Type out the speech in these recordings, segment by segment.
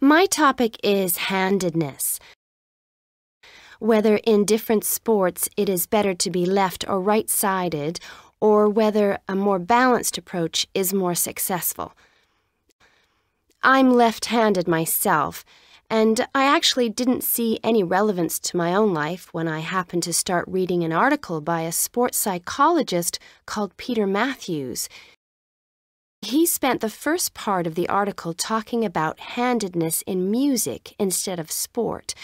My topic is handedness. Whether in different sports it is better to be left or right-sided, or whether a more balanced approach is more successful. I'm left-handed myself, and I actually didn't see any relevance to my own life when I happened to start reading an article by a sports psychologist called Peter Matthews. He spent the first part of the article talking about handedness in music instead of sport,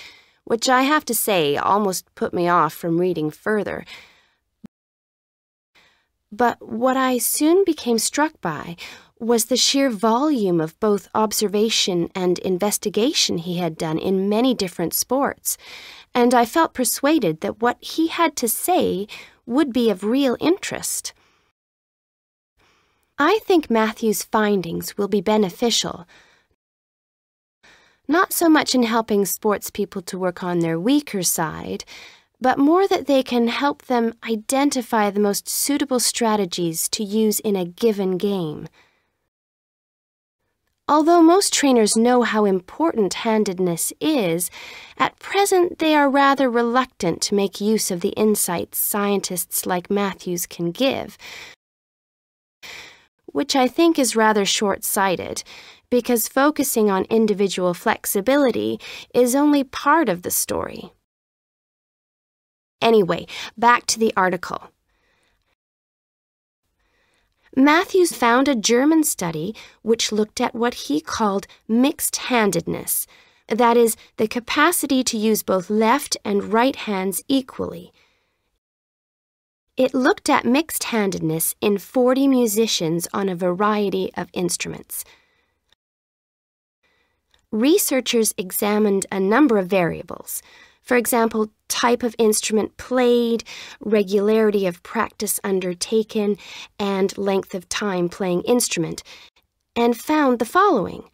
which I have to say almost put me off from reading further. But what I soon became struck by was the sheer volume of both observation and investigation he had done in many different sports, and I felt persuaded that what he had to say would be of real interest. I think Matthew's findings will be beneficial, not so much in helping sports people to work on their weaker side, but more that they can help them identify the most suitable strategies to use in a given game. Although most trainers know how important handedness is, at present they are rather reluctant to make use of the insights scientists like Matthews can give, which I think is rather short-sighted, because focusing on individual flexibility is only part of the story. Anyway, back to the article. Matthews found a German study which looked at what he called mixed-handedness, that is, the capacity to use both left and right hands equally. It looked at mixed-handedness in 40 musicians on a variety of instruments. Researchers examined a number of variables. For example, type of instrument played, regularity of practice undertaken, and length of time playing instrument, and found the following.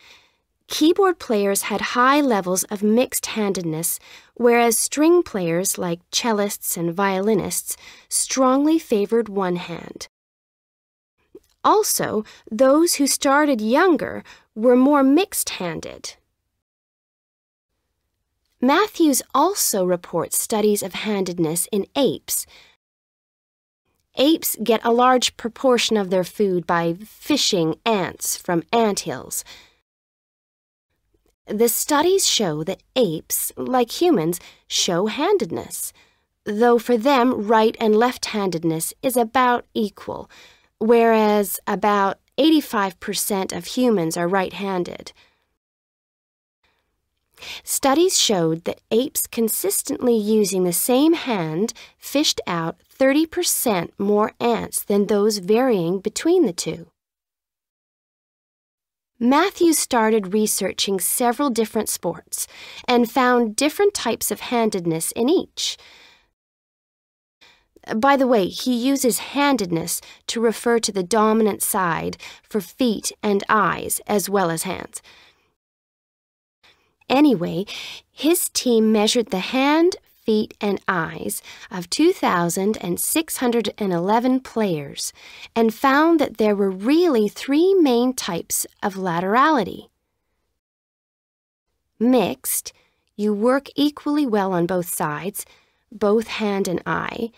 Keyboard players had high levels of mixed-handedness, whereas string players like cellists and violinists strongly favored one hand. Also, those who started younger were more mixed-handed. Matthews also reports studies of handedness in apes. Apes get a large proportion of their food by fishing ants from anthills. The studies show that apes, like humans, show handedness, though for them right and left-handedness is about equal, whereas about 85% of humans are right-handed. Studies showed that apes consistently using the same hand fished out 30% more ants than those varying between the two. Matthews started researching several different sports and found different types of handedness in each. By the way, he uses handedness to refer to the dominant side for feet and eyes as well as hands. Anyway, his team measured the hand, feet, and eyes of 2,611 players and found that there were really three main types of laterality. Mixed, you work equally well on both sides, both hand and eye.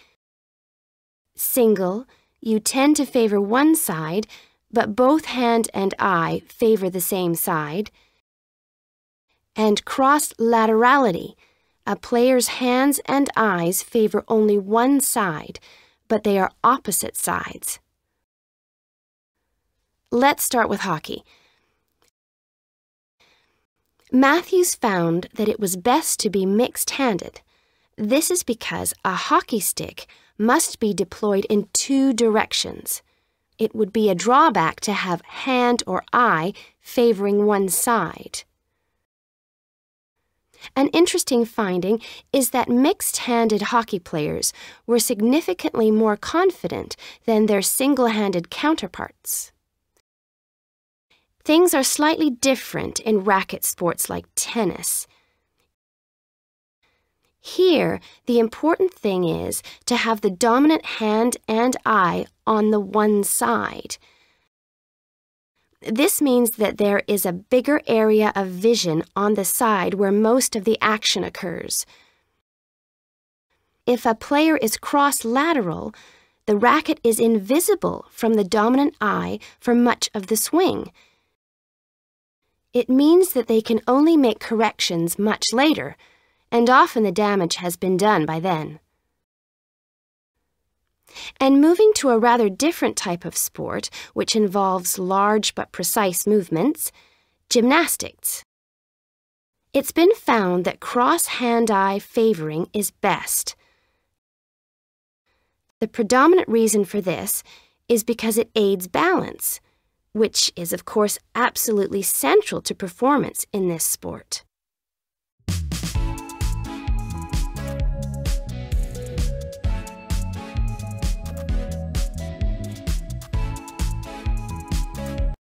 Single, you tend to favor one side, but both hand and eye favor the same side. And cross-laterality, a player's hands and eyes favor only one side, but they are opposite sides. Let's start with hockey. Matthews found that it was best to be mixed-handed. This is because a hockey stick must be deployed in two directions. It would be a drawback to have hand or eye favoring one side. An interesting finding is that mixed-handed hockey players were significantly more confident than their single-handed counterparts. Things are slightly different in racket sports like tennis. Here, the important thing is to have the dominant hand and eye on the one side. This means that there is a bigger area of vision on the side where most of the action occurs. If a player is cross-lateral, the racket is invisible from the dominant eye for much of the swing. It means that they can only make corrections much later, and often the damage has been done by then. And moving to a rather different type of sport, which involves large but precise movements, gymnastics. It's been found that cross-hand-eye favoring is best. The predominant reason for this is because it aids balance, which is, of course, absolutely central to performance in this sport.